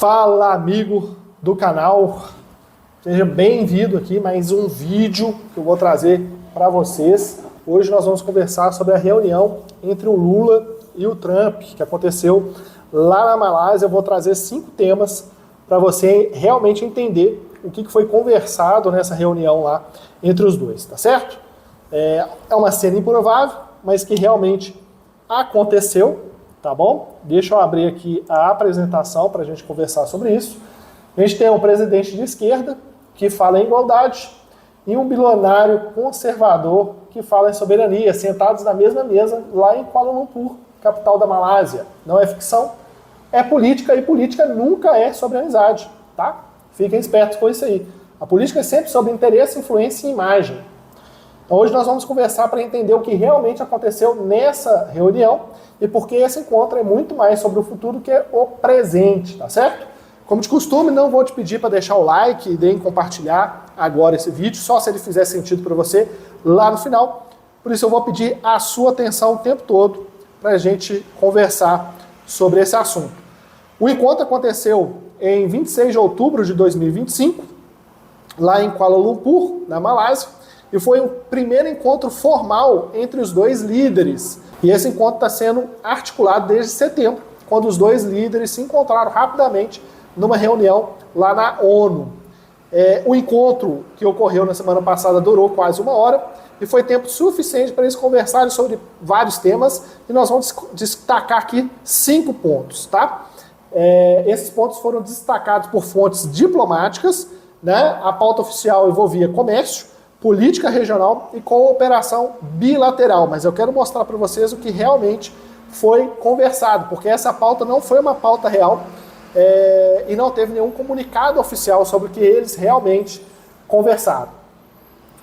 Fala, amigo do canal, seja bem-vindo aqui a mais um vídeo que eu vou trazer para vocês. Hoje nós vamos conversar sobre a reunião entre o Lula e o Trump, que aconteceu lá na Malásia. Eu vou trazer 5 temas para você realmente entender o que foi conversado nessa reunião lá entre os dois, tá certo? É uma cena improvável, mas que realmente aconteceu. Tá bom? Deixa eu abrir aqui a apresentação para a gente conversar sobre isso. A gente tem um presidente de esquerda que fala em igualdade e um bilionário conservador que fala em soberania, sentados na mesma mesa lá em Kuala Lumpur, capital da Malásia. Não é ficção, é política, e política nunca é sobre amizade, tá? Fiquem espertos com isso aí. A política é sempre sobre interesse, influência e imagem. Então hoje nós vamos conversar para entender o que realmente aconteceu nessa reunião e porque esse encontro é muito mais sobre o futuro do que o presente, tá certo? Como de costume, não vou te pedir para deixar o like e nem compartilhar agora esse vídeo, só se ele fizer sentido para você lá no final. Por isso eu vou pedir a sua atenção o tempo todo para a gente conversar sobre esse assunto. O encontro aconteceu em 26 de outubro de 2025, lá em Kuala Lumpur, na Malásia, e foi o primeiro encontro formal entre os dois líderes. E esse encontro está sendo articulado desde setembro, quando os dois líderes se encontraram rapidamente numa reunião lá na ONU. O encontro que ocorreu na semana passada durou quase 1 hora e foi tempo suficiente para eles conversarem sobre vários temas, e nós vamos destacar aqui 5 pontos, tá? Esses pontos foram destacados por fontes diplomáticas, né? A pauta oficial envolvia comércio, política regional e cooperação bilateral, mas eu quero mostrar para vocês o que realmente foi conversado, porque essa pauta não foi uma pauta real e não teve nenhum comunicado oficial sobre o que eles realmente conversaram.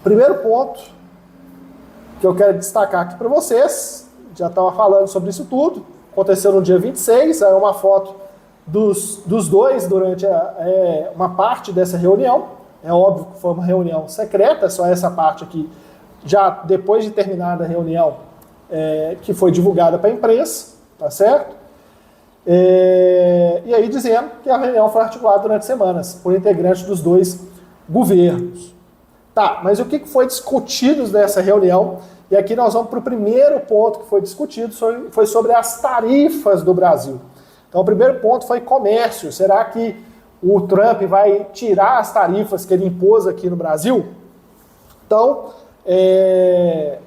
Primeiro ponto que eu quero destacar aqui para vocês, já estava falando sobre isso tudo, aconteceu no dia 26, é uma foto dos dois durante uma parte dessa reunião. É óbvio que foi uma reunião secreta, só essa parte aqui, já depois de terminada a reunião, que foi divulgada para a imprensa, tá certo? E aí dizendo que a reunião foi articulada durante semanas por integrantes dos dois governos. Tá, mas o que foi discutido nessa reunião? E aqui nós vamos para o primeiro ponto que foi discutido, foi sobre as tarifas do Brasil. Então o primeiro ponto foi comércio. Será que o Trump vai tirar as tarifas que ele impôs aqui no Brasil? Então,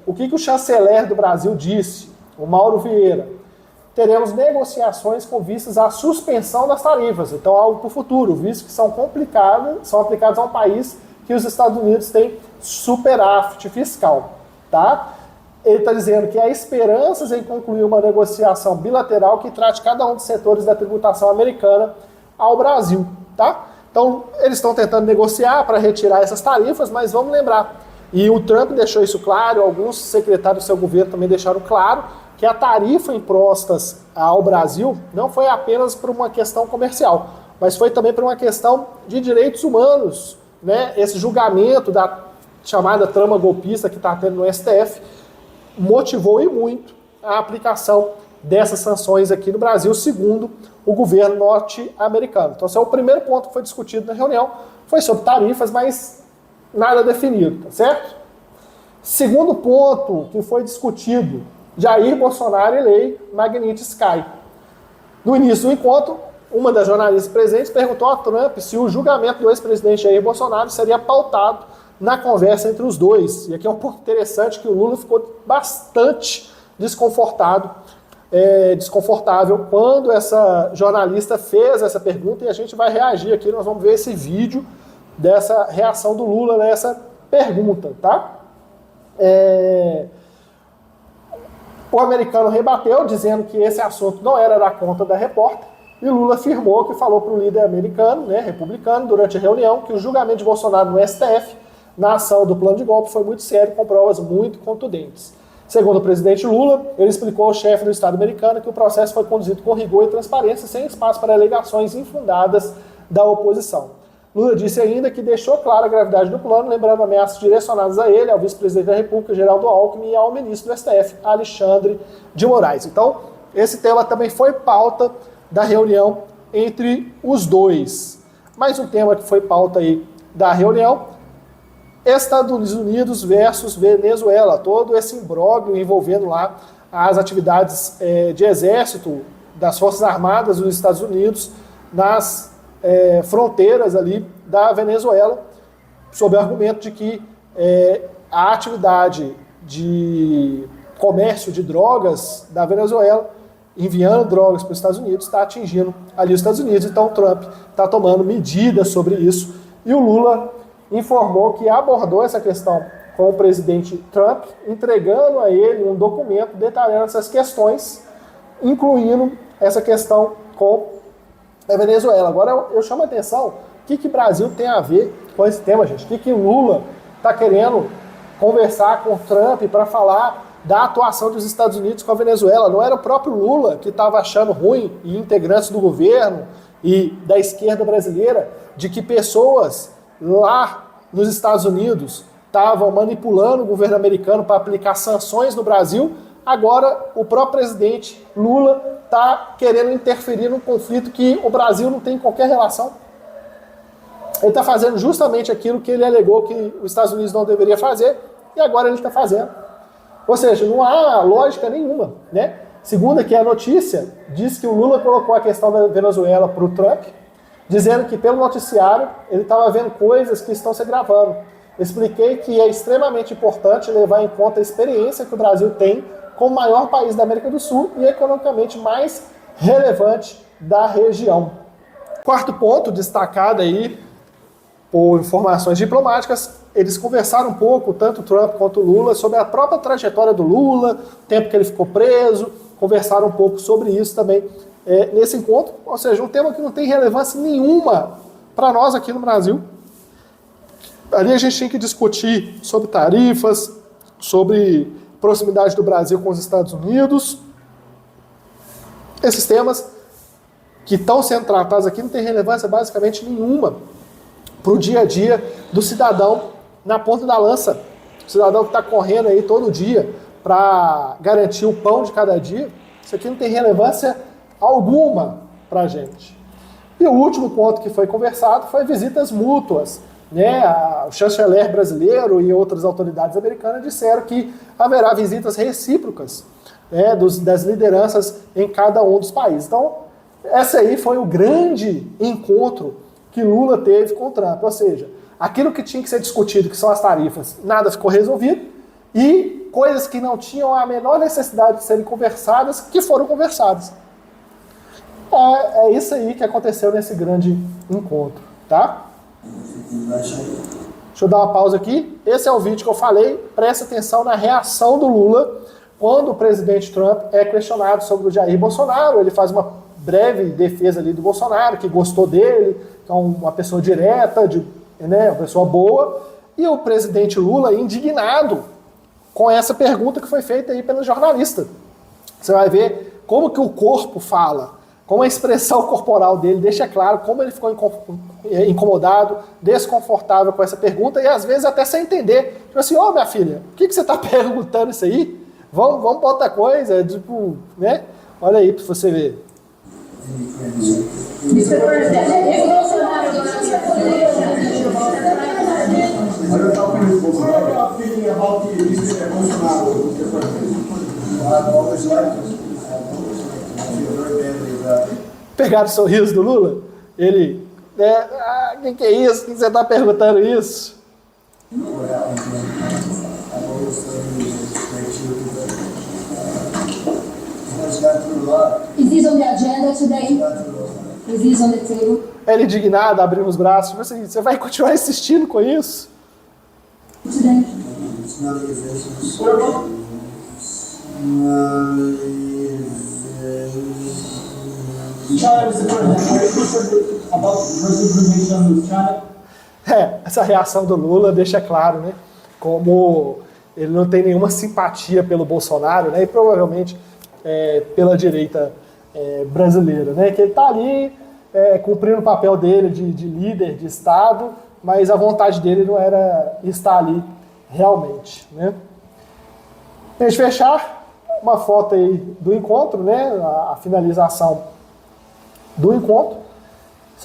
o que o chanceler do Brasil disse, o Mauro Vieira? Teremos negociações com vistas à suspensão das tarifas, então algo para o futuro, visto que são aplicadas a um país que os Estados Unidos têm superávit fiscal, tá? Ele está dizendo que há esperanças em concluir uma negociação bilateral que trate cada um dos setores da tributação americana ao Brasil. Tá? Então, eles estão tentando negociar para retirar essas tarifas, mas vamos lembrar, e o Trump deixou isso claro, alguns secretários do seu governo também deixaram claro, que a tarifa imposta ao Brasil não foi apenas por uma questão comercial, mas foi também por uma questão de direitos humanos, né? Esse julgamento da chamada trama golpista que está tendo no STF motivou e muito a aplicação dessas sanções aqui no Brasil, segundo o governo norte-americano. Então, esse é o primeiro ponto que foi discutido na reunião, foi sobre tarifas, mas nada definido, tá certo? Segundo ponto que foi discutido, Jair Bolsonaro e lei Magnitsky. No início do encontro, uma das jornalistas presentes perguntou a Trump se o julgamento do ex-presidente Jair Bolsonaro seria pautado na conversa entre os dois. E aqui é um ponto interessante que o Lula ficou bastante desconfortável quando essa jornalista fez essa pergunta, e a gente vai reagir aqui, nós vamos ver esse vídeo dessa reação do Lula nessa pergunta, tá? O americano rebateu, dizendo que esse assunto não era da conta da repórter, e Lula afirmou que falou para o líder americano, né, republicano, durante a reunião, que o julgamento de Bolsonaro no STF, na ação do plano de golpe, foi muito sério, com provas muito contundentes. Segundo o presidente Lula, ele explicou ao chefe do Estado americano que o processo foi conduzido com rigor e transparência, sem espaço para alegações infundadas da oposição. Lula disse ainda que deixou clara a gravidade do plano, lembrando ameaças direcionadas a ele, ao vice-presidente da República, Geraldo Alckmin, e ao ministro do STF, Alexandre de Moraes. Então, esse tema também foi pauta da reunião entre os dois. Mais um tema que foi pauta aí da reunião: Estados Unidos versus Venezuela, todo esse imbróglio envolvendo lá as atividades de exército das Forças Armadas dos Estados Unidos nas fronteiras ali da Venezuela, sob o argumento de que a atividade de comércio de drogas da Venezuela, enviando drogas para os Estados Unidos, está atingindo ali os Estados Unidos. Então o Trump está tomando medidas sobre isso, e o Lula informou que abordou essa questão com o presidente Trump, entregando a ele um documento detalhando essas questões, incluindo essa questão com a Venezuela. Agora eu chamo a atenção, o que o Brasil tem a ver com esse tema, gente? O que o Lula está querendo conversar com o Trump para falar da atuação dos Estados Unidos com a Venezuela? Não era o próprio Lula que estava achando ruim, e integrantes do governo e da esquerda brasileira, de que pessoas lá nos Estados Unidos estavam manipulando o governo americano para aplicar sanções no Brasil? Agora o próprio presidente Lula está querendo interferir num conflito que o Brasil não tem qualquer relação. Ele está fazendo justamente aquilo que ele alegou que os Estados Unidos não deveria fazer, e agora ele está fazendo. Ou seja, não há lógica nenhuma, né? Segundo aqui a notícia, diz que o Lula colocou a questão da Venezuela para o Trump, dizendo que pelo noticiário ele estava vendo coisas que estão se gravando. Expliquei que é extremamente importante levar em conta a experiência que o Brasil tem como o maior país da América do Sul e economicamente mais relevante da região. Quarto ponto, destacado aí por informações diplomáticas, eles conversaram um pouco, tanto o Trump quanto o Lula, sobre a própria trajetória do Lula, o tempo que ele ficou preso, conversaram um pouco sobre isso também nesse encontro. Ou seja, um tema que não tem relevância nenhuma para nós aqui no Brasil. Ali a gente tem que discutir sobre tarifas, sobre proximidade do Brasil com os Estados Unidos. Esses temas que estão sendo tratados aqui não tem relevância basicamente nenhuma para o dia a dia do cidadão na ponta da lança. O cidadão que está correndo aí todo dia para garantir o pão de cada dia. Isso aqui não tem relevância alguma para a gente. E o último ponto que foi conversado foi visitas mútuas. O chanceler brasileiro e outras autoridades americanas disseram que haverá visitas recíprocas das lideranças em cada um dos países. Então, esse aí foi o grande encontro que Lula teve com o Trump. Ou seja, aquilo que tinha que ser discutido, que são as tarifas, nada ficou resolvido, e coisas que não tinham a menor necessidade de serem conversadas, que foram conversadas. É isso aí que aconteceu nesse grande encontro, tá? Deixa eu dar uma pausa aqui. Esse é o vídeo que eu falei. Presta atenção na reação do Lula quando o presidente Trump é questionado sobre o Jair Bolsonaro. Ele faz uma breve defesa ali do Bolsonaro, que gostou dele, que é uma pessoa direta, uma pessoa boa. E o presidente Lula indignado com essa pergunta que foi feita aí pelo jornalista. Você vai ver como que o corpo fala, como a expressão corporal dele deixa claro como ele ficou incomodado, desconfortável com essa pergunta, e às vezes até sem entender. Tipo assim, minha filha, o que você está perguntando isso aí? Vamos para outra coisa, Olha aí para você ver. Pegaram o sorriso do Lula? Ele, que é isso? Que você está perguntando isso? Is this on the agenda today? Is this on the table? Ele indignado, abrindo os braços, tipo assim, você vai continuar insistindo com isso? Today. Essa reação do Lula deixa claro, né? Como ele não tem nenhuma simpatia pelo Bolsonaro, né? E provavelmente pela direita brasileira, né? Que ele está ali cumprindo o papel dele de líder de Estado, mas a vontade dele não era estar ali realmente, né? Para a gente fechar, uma foto aí do encontro, né? A finalização do encontro.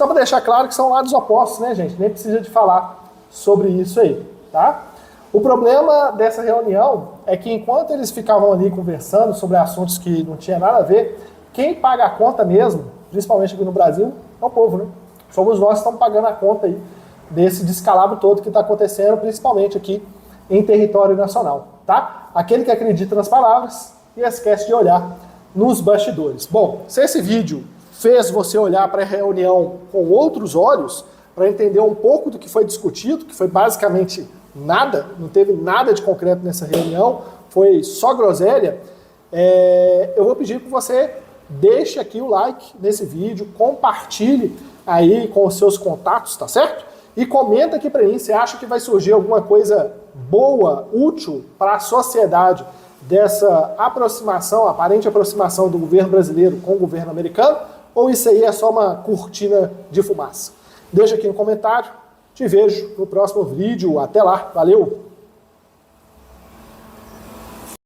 Só para deixar claro que são lados opostos, né, gente? Nem precisa de falar sobre isso aí, tá? O problema dessa reunião é que enquanto eles ficavam ali conversando sobre assuntos que não tinha nada a ver, quem paga a conta mesmo, principalmente aqui no Brasil, é o povo, né? Somos nós que estamos pagando a conta aí desse descalabro todo que está acontecendo, principalmente aqui em território nacional, tá? Aquele que acredita nas palavras e esquece de olhar nos bastidores. Bom, se esse vídeo fez você olhar para a reunião com outros olhos, para entender um pouco do que foi discutido, que foi basicamente nada, não teve nada de concreto nessa reunião, foi só groselha, eu vou pedir para você deixe aqui o like nesse vídeo, compartilhe aí com os seus contatos, tá certo? E comenta aqui para mim se acha que vai surgir alguma coisa boa, útil para a sociedade dessa aproximação, aparente aproximação do governo brasileiro com o governo americano, ou isso aí é só uma cortina de fumaça. Deixa aqui no comentário, te vejo no próximo vídeo, até lá, valeu!